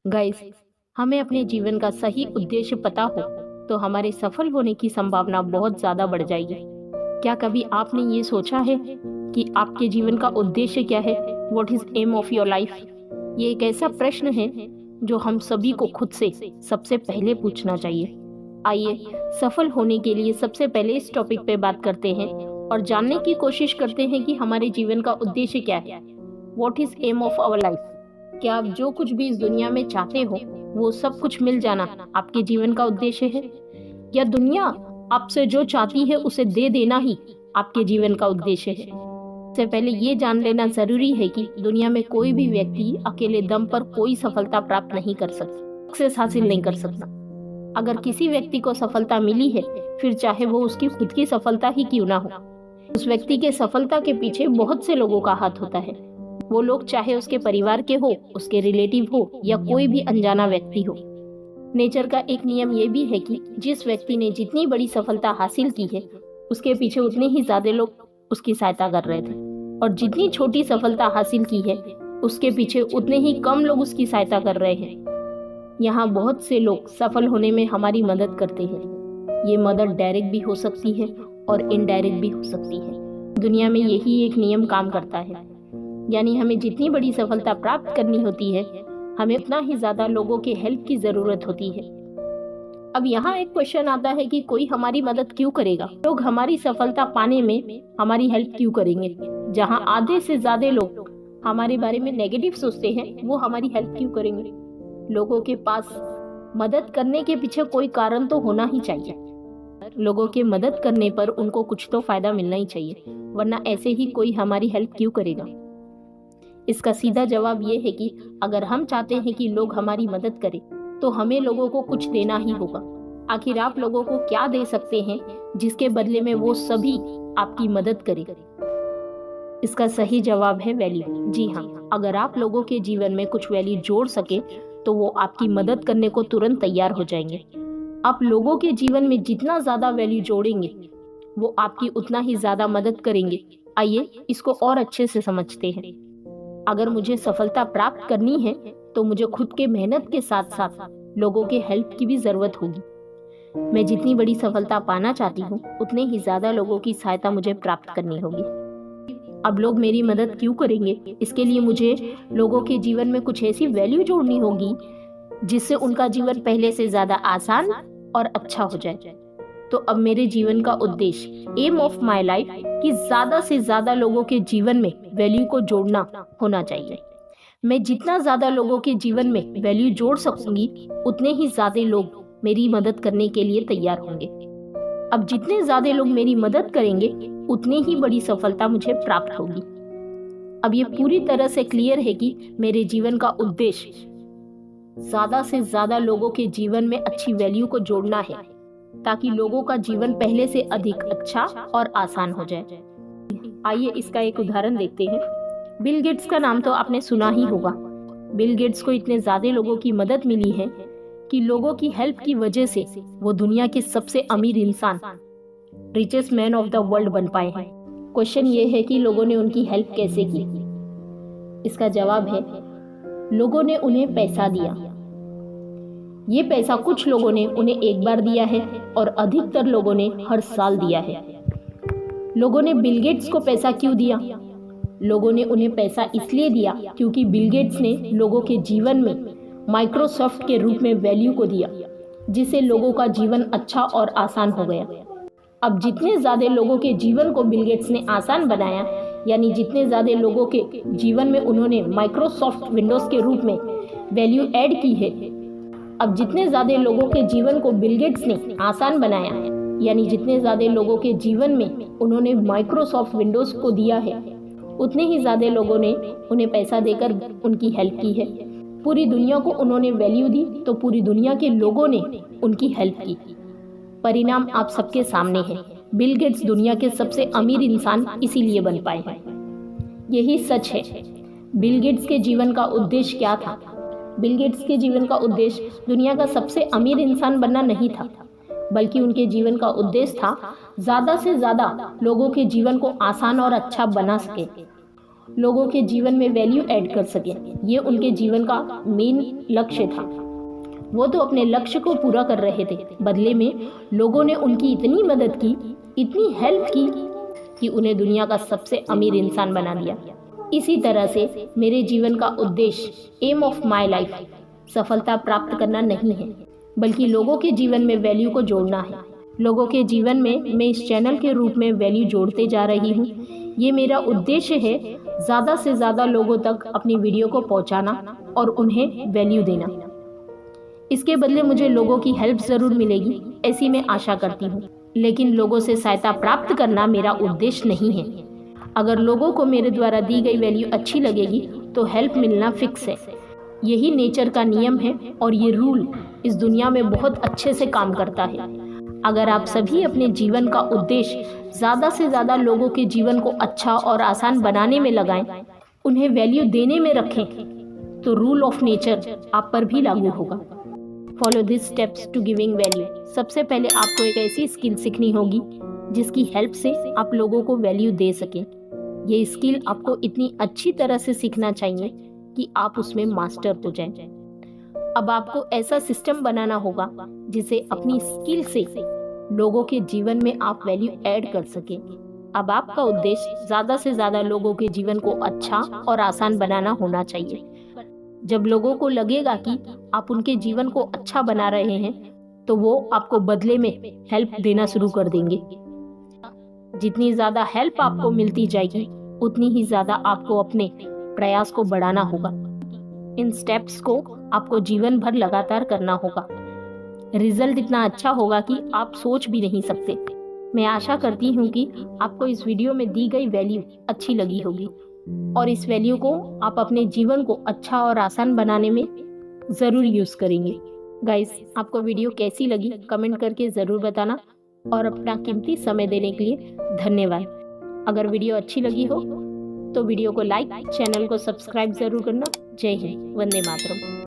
Guys, हमें अपने जीवन का सही उद्देश्य पता हो तो हमारे सफल होने की संभावना बहुत ज़्यादा बढ़ जाएगी। क्या कभी आपने ये सोचा है कि आपके जीवन का उद्देश्य क्या है? What is aim of your life? ये एक ऐसा प्रश्न है जो हम सभी को खुद से सबसे पहले पूछना चाहिए। आइए सफल होने के लिए सबसे पहले इस टॉपिक पे बात करते हैं और जानने की कोशिश करते हैं कि हमारे जीवन का उद्देश्य क्या है। What is aim of our life? क्या आप जो कुछ भी इस दुनिया में चाहते हो वो सब कुछ मिल जाना आपके जीवन का उद्देश्य है, या दुनिया आपसे जो चाहती है उसे दे देना ही आपके जीवन का उद्देश्य है? इससे पहले ये जान लेना जरूरी है कि दुनिया में कोई भी व्यक्ति अकेले दम पर कोई सफलता प्राप्त नहीं कर सकता, सक्सेस हासिल नहीं कर सकता। अगर किसी व्यक्ति को सफलता मिली है, फिर चाहे वो उसकी खुद की सफलता ही क्यों ना हो, उस व्यक्ति के सफलता के पीछे बहुत से लोगों का हाथ होता है। वो लोग चाहे उसके परिवार के हो, उसके रिलेटिव हो, या कोई भी अनजाना व्यक्ति हो। नेचर का एक नियम ये भी है कि जिस व्यक्ति ने जितनी बड़ी सफलता हासिल की है, उसके पीछे उतने ही ज्यादा लोग उसकी सहायता कर रहे थे, और जितनी छोटी सफलता हासिल की है उसके पीछे उतने ही कम लोग उसकी सहायता कर रहे हैं। यहाँ बहुत से लोग सफल होने में हमारी मदद करते हैं। ये मदद डायरेक्ट भी हो सकती है और इनडायरेक्ट भी हो सकती है। दुनिया में यही एक नियम काम करता है, यानी हमें जितनी बड़ी सफलता प्राप्त करनी होती है, हमें उतना ही ज्यादा लोगों के हेल्प की जरूरत होती है। अब यहाँ एक क्वेश्चन आता है कि कोई हमारी मदद क्यों करेगा? लोग हमारी सफलता पाने में हमारी हेल्प क्यों करेंगे? जहाँ आधे से ज्यादा लोग हमारे बारे में नेगेटिव सोचते हैं, वो हमारी हेल्प क्यों करेंगे? लोगों के पास मदद करने के पीछे कोई कारण तो होना ही चाहिए। लोगों के मदद करने पर उनको कुछ तो फायदा मिलना ही चाहिए, वरना ऐसे ही कोई हमारी हेल्प क्यों करेगा? इसका सीधा जवाब ये है कि अगर हम चाहते हैं कि लोग हमारी मदद करें तो हमें लोगों को कुछ देना ही होगा। आखिर आप लोगों को क्या दे सकते हैं जिसके बदले में वो सभी आपकी मदद करें? इसका सही जवाब है वैल्यू। जी हाँ, अगर आप लोगों के जीवन में कुछ वैल्यू जोड़ सके तो वो आपकी मदद करने को तुरंत तैयार हो जाएंगे। आप लोगों के जीवन में जितना ज्यादा वैल्यू जोड़ेंगे, वो आपकी उतना ही ज्यादा मदद करेंगे। आइए इसको और अच्छे से समझते हैं। अगर मुझे सफलता प्राप्त करनी है तो मुझे खुद के मेहनत के साथ साथ लोगों के हेल्प की भी जरूरत होगी। मैं जितनी बड़ी सफलता पाना चाहती हूँ, उतने ही ज्यादा लोगों की सहायता मुझे प्राप्त करनी होगी। अब लोग मेरी मदद क्यों करेंगे? इसके लिए मुझे लोगों के जीवन में कुछ ऐसी वैल्यू जोड़नी होगी जिससे उनका जीवन पहले से ज्यादा आसान और अच्छा हो जाए। तो अब मेरे जीवन का उद्देश्य, एम ऑफ माई लाइफ, कि ज्यादा से ज्यादा लोगों के जीवन में वैल्यू को जोड़ना होना चाहिए। मैं जितना ज्यादा लोगों के जीवन में वैल्यू जोड़ सकूंगी, उतने ही ज्यादा लोग मेरी मदद करने के लिए तैयार होंगे। अब जितने ज्यादा लोग मेरी मदद करेंगे, उतनी ही बड़ी सफलता मुझे प्राप्त होगी। अब ये पूरी तरह से क्लियर है कि मेरे जीवन का उद्देश्य ज्यादा से ज्यादा लोगों के जीवन में अच्छी वैल्यू को जोड़ना है, ताकि लोगों का जीवन पहले से अधिक अच्छा और आसान हो जाए। आइए इसका एक उदाहरण देखते हैं। बिल गेट्स का नाम तो आपने सुना ही होगा। बिल गेट्स को इतने ज्यादा लोगों की मदद मिली है कि लोगों की हेल्प की वजह से वो दुनिया के सबसे अमीर इंसान, richest man of the world बन पाए हैं। क्वेश्चन ये है कि लोगों ने उनकी हेल्प कैसे की? इसका जवाब है, लोगों ने उन्हें पैसा दिया। ये पैसा कुछ लोगों ने उन्हें एक बार दिया है और अधिकतर लोगों ने हर साल दिया है। लोगों ने बिल गेट्स को पैसा क्यों दिया? लोगों ने उन्हें पैसा इसलिए दिया क्योंकि बिल गेट्स ने लोगों के जीवन में माइक्रोसॉफ्ट के रूप में वैल्यू को दिया, जिससे लोगों का जीवन अच्छा और आसान हो गया। अब जितने ज्यादा लोगों के जीवन को बिल गेट्स ने आसान बनाया, यानी जितने ज्यादा लोगों के जीवन में उन्होंने माइक्रोसॉफ्ट विंडोज के रूप में वैल्यू ऐड की है, अब जितने ज्यादा लोगों के जीवन को बिल गेट्स ने आसान बनाया, यानी जितने ज्यादा लोगों के जीवन में उन्होंने माइक्रोसॉफ्ट विंडोज को दिया है, उतने ही ज्यादा लोगों ने उन्हें पैसा देकर उनकी हेल्प की है। पूरी दुनिया को उन्होंने वैल्यू दी तो पूरी दुनिया के लोगों ने उनकी हेल्प की। परिणाम आप सबके सामने है। बिल गेट्स दुनिया के सबसे अमीर इंसान इसीलिए बन पाए हैं। यही सच है। बिल गेट्स के जीवन का उद्देश्य क्या था? बिल गेट्स के जीवन का उद्देश्य दुनिया का सबसे अमीर इंसान बनना नहीं था, बल्कि उनके जीवन का उद्देश्य था ज्यादा से ज्यादा लोगों के जीवन को आसान और अच्छा बना सके। लोगों के जीवन में वैल्यू ऐड कर सकें। ये उनके जीवन का मेन लक्ष्य था। वो तो अपने लक्ष्य को पूरा कर रहे थे, बदले में लोगों ने उनकी इतनी मदद की, इतनी हेल्प की कि उन्हें दुनिया का सबसे अमीर इंसान बना दिया। इसी तरह से मेरे जीवन का उद्देश्य, एम ऑफ माई लाइफ, सफलता प्राप्त करना नहीं है, बल्कि लोगों के जीवन में वैल्यू को जोड़ना है। लोगों के जीवन में मैं इस चैनल के रूप में वैल्यू जोड़ते जा रही हूँ। ये मेरा उद्देश्य है, ज़्यादा से ज़्यादा लोगों तक अपनी वीडियो को पहुँचाना और उन्हें वैल्यू देना। इसके बदले मुझे लोगों की हेल्प ज़रूर मिलेगी, ऐसी मैं आशा करती हूँ, लेकिन लोगों से सहायता प्राप्त करना मेरा उद्देश्य नहीं है। अगर लोगों को मेरे द्वारा दी गई वैल्यू अच्छी लगेगी तो हेल्प मिलना फिक्स है। यही नेचर का नियम है और ये रूल इस दुनिया में बहुत अच्छे से काम करता है। अगर आप सभी अपने जीवन का उद्देश्य ज़्यादा से ज़्यादा लोगों के जीवन को अच्छा और आसान बनाने में लगाएं, उन्हें वैल्यू देने में रखें, तो रूल ऑफ नेचर आप पर भी लागू होगा। Follow this steps to giving value. सबसे पहले आपको एक ऐसी स्किल सीखनी होगी जिसकी हेल्प से आप लोगों को वैल्यू दे सकें। ये स्किल आपको इतनी अच्छी तरह से सीखना चाहिए कि आप उसमें मास्टर हो जाएं। अब आपको ऐसा सिस्टम बनाना होगा जिसे अपनी स्किल से लोगों के जीवन में आप वैल्यू ऐड कर सकें। अब आपका उद्देश्य ज़्यादा से ज़्यादा लोगों के जीवन को अच्छा और आसान बनाना होना चाहिए। जब लोगों को लगेगा कि आप उनके जीवन को अच्छा बना रहे हैं, तो वो आपको बदले में हेल्प देना शुरू कर देंगे। जितनी ज़्यादा हेल्प आपको मिलती जाएगी, उतनी ही ज़्यादा आपको अपने प्रयास को बढ़ाना होगा। इन स्टेप्स को आपको जीवन भर लगातार करना होगा। रिजल्ट इतना अच्छा होगा कि आप सोच भी नहीं सकते। मैं आशा करती हूँ कि आपको इस वीडियो में दी गई वैल्यू अच्छी लगी होगी और इस वैल्यू को आप अपने जीवन को अच्छा और आसान बनाने में ज़रूर यूज़ करेंगे। गाइस, आपको वीडियो कैसी लगी कमेंट करके ज़रूर बताना और अपना कीमती समय देने के लिए धन्यवाद। अगर वीडियो अच्छी लगी हो तो वीडियो को लाइक, चैनल को सब्सक्राइब ज़रूर करना। जय हिंद, वंदे मातरम।